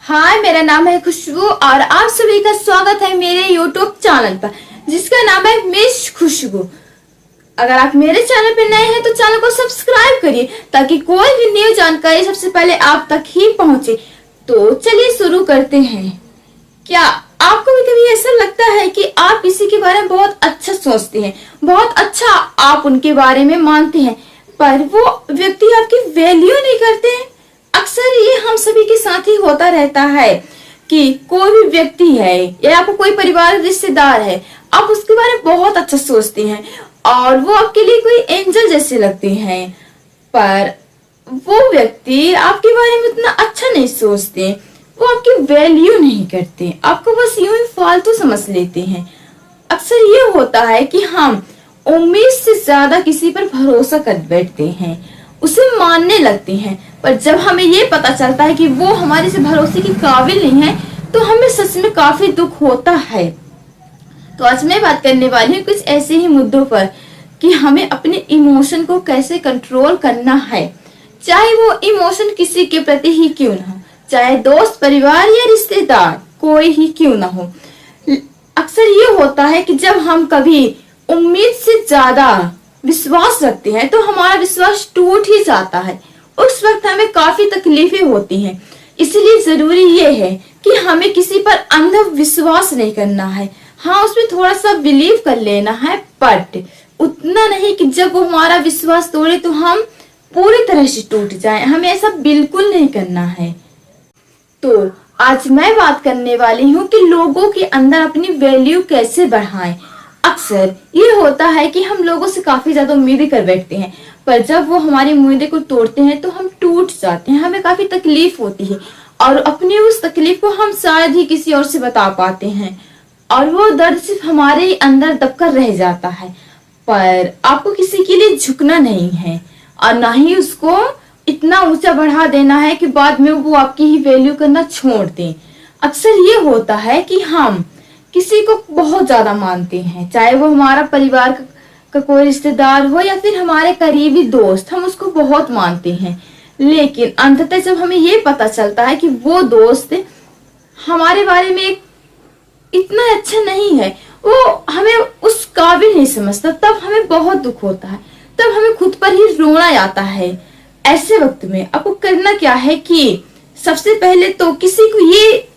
हाय, मेरा नाम है खुशबू और आप सभी का स्वागत है मेरे यूट्यूब चैनल पर जिसका नाम है मिस खुशबू। अगर आप मेरे चैनल पर नए हैं तो चैनल को सब्सक्राइब करिए ताकि कोई भी न्यू जानकारी सबसे पहले आप तक ही पहुंचे। तो चलिए शुरू करते हैं। क्या आपको भी कभी ऐसा लगता है कि आप किसी के बारे में बहुत अच्छा सोचते हैं, बहुत अच्छा आप उनके बारे में मानते हैं, पर वो व्यक्ति आपकी वैल्यू नहीं करते हैं? अक्सर ये हम सभी के साथ ही होता रहता है कि कोई भी व्यक्ति है या आपको कोई परिवार रिश्तेदार है, आप उसके बारे में बहुत अच्छा सोचते हैं और वो आपके लिए कोई एंजल जैसे लगते हैं, पर वो व्यक्ति आपके बारे में उतना अच्छा नहीं सोचते, वो आपकी वैल्यू नहीं करते, आपको बस यूं ही फालतू समझ लेते हैं। अक्सर ये होता है कि हम उम्मीद से ज्यादा किसी पर भरोसा कर बैठते हैं, उसे मानने लगते हैं, पर जब हमें ये पता चलता है कि वो हमारे से भरोसे के काबिल नहीं है तो हमें सच में काफी दुख होता है। तो आज मैं बात करने वाली हूँ कुछ ऐसे ही मुद्दों पर कि हमें अपने इमोशन को कैसे कंट्रोल करना है, चाहे वो इमोशन किसी के प्रति ही क्यों ना हो, चाहे दोस्त, परिवार या रिश्तेदार कोई ही क्यों ना हो। अक्सर ये होता है कि जब हम कभी उम्मीद से ज्यादा विश्वास रखते हैं तो हमारा विश्वास टूट ही जाता है, उस वक्त हमें काफी तकलीफें होती हैं। इसलिए जरूरी ये है कि हमें किसी पर अंधा विश्वास नहीं करना है। हाँ, उसमें थोड़ा सा बिलीव कर लेना है, बट उतना नहीं कि जब वो हमारा विश्वास तोड़े तो हम पूरी तरह से टूट जाएं। हमें ऐसा बिल्कुल नहीं करना है। तो आज मैं बात करने वाली हूँ कि लोगों के अंदर अपनी वैल्यू कैसे बढ़ाएं। अक्सर ये होता है कि हम लोगों से काफी ज्यादा उम्मीदें कर बैठते हैं, पर जब वो हमारी उम्मीदें को तोड़ते हैं तो हम टूट जाते हैं, हमें काफी तकलीफ होती है और अपनी उस तकलीफ को हम शायद ही किसी और से बता पाते हैं और वो दर्द सिर्फ हमारे ही अंदर दबकर रह जाता है। पर आपको किसी के लिए झुकना नहीं है और ना ही उसको इतना ऊंचा बढ़ा देना है कि बाद में वो आपकी ही वैल्यू करना छोड़ दें। अक्सर ये होता है कि हम किसी को बहुत ज्यादा मानते हैं, चाहे वो हमारा परिवार का कोई रिश्तेदार हो या फिर हमारे करीबी दोस्त, हम उसको बहुत मानते हैं, लेकिन अंततः जब हमें ये पता चलता है कि वो दोस्त हमारे बारे में इतना अच्छा नहीं है, वो हमें उस काबिल नहीं समझता, तब हमें बहुत दुख होता है, तब हमें खुद पर ही रोना आता है। ऐसे वक्त में आपको करना क्या है कि सबसे पहले तो किसी को ये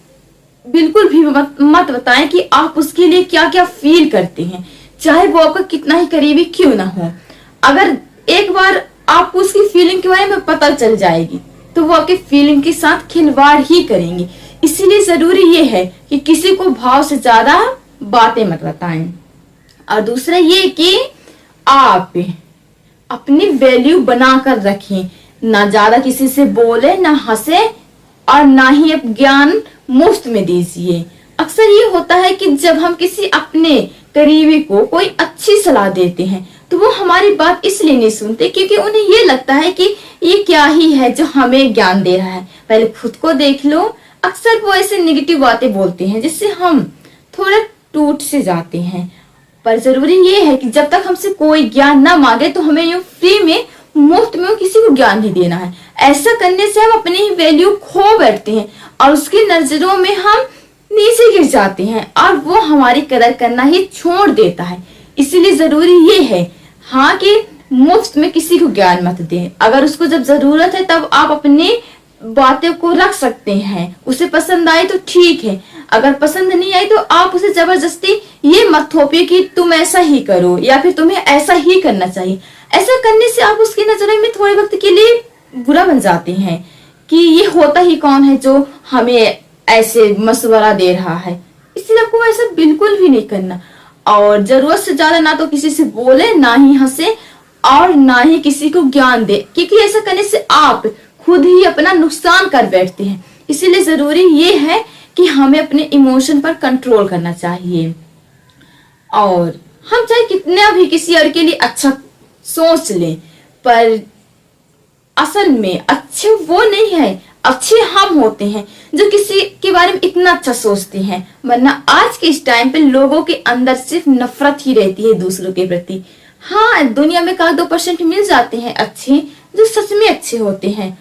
बिल्कुल भी मत बताएं कि आप उसके लिए क्या क्या फील करते हैं, चाहे वो आपका कितना ही करीबी क्यों ना हो। अगर एक बार आपको उसकी फीलिंग के बारे में पता चल जाएगी तो वो आपकी फीलिंग के साथ खिलवाड़ ही करेंगे। इसीलिए जरूरी ये है कि किसी को भाव से ज्यादा बातें मत बताएं। और दूसरा ये कि आप अपनी वैल्यू बनाकर रखें, ना ज्यादा किसी से बोले, ना हंसे और ना ही आप ज्ञान मुफ्त में दीजिए। अक्सर ये होता है कि जब हम किसी अपने करीबी को कोई अच्छी सलाह देते हैं तो वो हमारी बात इसलिए नहीं सुनते क्योंकि उन्हें ये लगता है कि ये क्या ही है जो हमें ज्ञान दे रहा है, पहले खुद को देख लो। अक्सर वो ऐसे नेगेटिव बातें बोलते हैं जिससे हम थोड़ा टूट से जाते हैं। पर जरूरी ये है कि जब तक हमसे कोई ज्ञान ना मांगे तो हमें यूं फ्री में, मुफ्त में किसी को ज्ञान नहीं देना है। ऐसा करने से हम अपनी ही वैल्यू खो बैठते हैं और उसकी नजरों में हम नीचे गिर जाते हैं और वो हमारी कदर करना ही छोड़ देता है। इसीलिए जरूरी ये है, हाँ, कि मुफ्त में किसी को ज्ञान मत दें। अगर उसको जब जरूरत है तब आप अपनी बातें को रख सकते हैं, उसे पसंद आए तो ठीक है, अगर पसंद नहीं आई तो आप उसे जबरदस्ती ये मत थोपिए कि तुम ऐसा ही करो या फिर तुम्हें ऐसा ही करना चाहिए। ऐसा करने से आप उसकी नजरों में थोड़े वक्त के लिए बुरा बन जाते हैं कि ये होता ही कौन है जो हमें ऐसे मशवरा दे रहा है। इसलिए आपको ऐसा बिल्कुल भी नहीं करना और जरूरत से ज्यादा ना तो किसी से बोले, ना ही हंसे और ना ही किसी को ज्ञान दे, क्योंकि ऐसा करने से आप खुद ही अपना नुकसान कर बैठते हैं। इसीलिए जरूरी ये है कि हमें अपने इमोशन पर कंट्रोल करना चाहिए और हम चाहे कितना भी किसी और के लिए अच्छा सोच लें, पर असल में अच्छे वो नहीं है, अच्छे हम होते हैं जो किसी के बारे में इतना अच्छा सोचते हैं। वरना आज के इस टाइम पे लोगों के अंदर सिर्फ नफरत ही रहती है दूसरों के प्रति। हाँ, दुनिया में 1-2% मिल जाते हैं अच्छे जो सच में अच्छे होते हैं,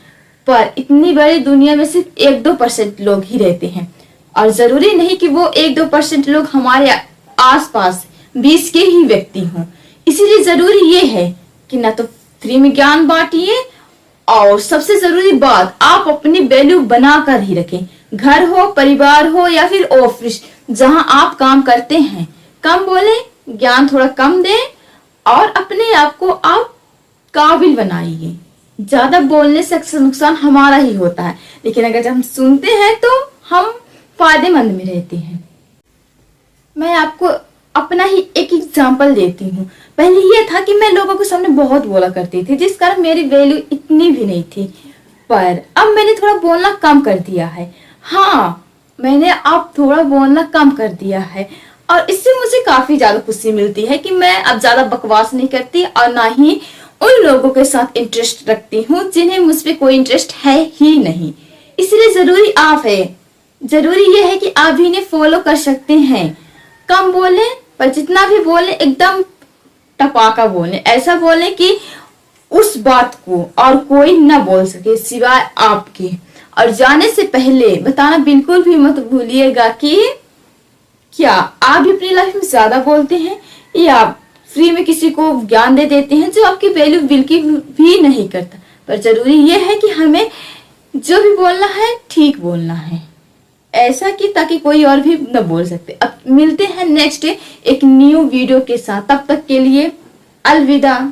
पर इतनी बड़ी दुनिया में सिर्फ 1-2% लोग ही रहते हैं, और जरूरी नहीं कि वो 1-2% लोग हमारे आसपास 20 के ही व्यक्ति हों। इसीलिए जरूरी ये है कि ना तो फ्री में ज्ञान बांटिए, और सबसे जरूरी बात, आप अपनी वैल्यू बनाकर ही रखें। घर हो, परिवार हो या फिर ऑफिस जहां आप काम करते हैं, कम बोले, ज्ञान थोड़ा कम दें और अपने आप को आप काबिल बनाइए। ज्यादा बोलने से अक्सर नुकसान हमारा ही होता है, लेकिन अगर हम सुनते हैं तो हम फायदेमंद में रहते हैं। मैं आपको अपना ही एक एग्जाम्पल देती हूँ। पहले ये था कि मैं लोगों के सामने बहुत बोला करती थी, जिस कारण मेरी वैल्यू इतनी भी नहीं थी, पर अब मैंने थोड़ा बोलना कम कर दिया है। हाँ, मैंने अब थोड़ा बोलना कम कर दिया है, और इससे मुझे काफी ज्यादा खुशी मिलती है कि मैं अब ज्यादा बकवास नहीं करती और ना ही उन लोगों के साथ इंटरेस्ट रखती हूँ जिन्हें मुझ पे कोई इंटरेस्ट है ही नहीं। इसलिए जरूरी यह है कि आप भी इन्हें फॉलो कर सकते हैं। कम बोले, पर जितना भी बोले एकदम टपाका बोले, ऐसा बोले कि उस बात को और कोई ना बोल सके सिवाय आपके। और जाने से पहले बताना बिल्कुल भी मत भूलिएगा कि क्या आप भी अपनी लाइफ में ज्यादा बोलते हैं या फ्री में किसी को ज्ञान दे देते हैं जो आपकी वैल्यू बिल्कुल भी नहीं करता। पर जरूरी यह है कि हमें जो भी बोलना है ठीक बोलना है, ऐसा कि ताकि कोई और भी न बोल सकते। अब मिलते हैं नेक्स्ट एक न्यू वीडियो के साथ, तब तक के लिए अलविदा।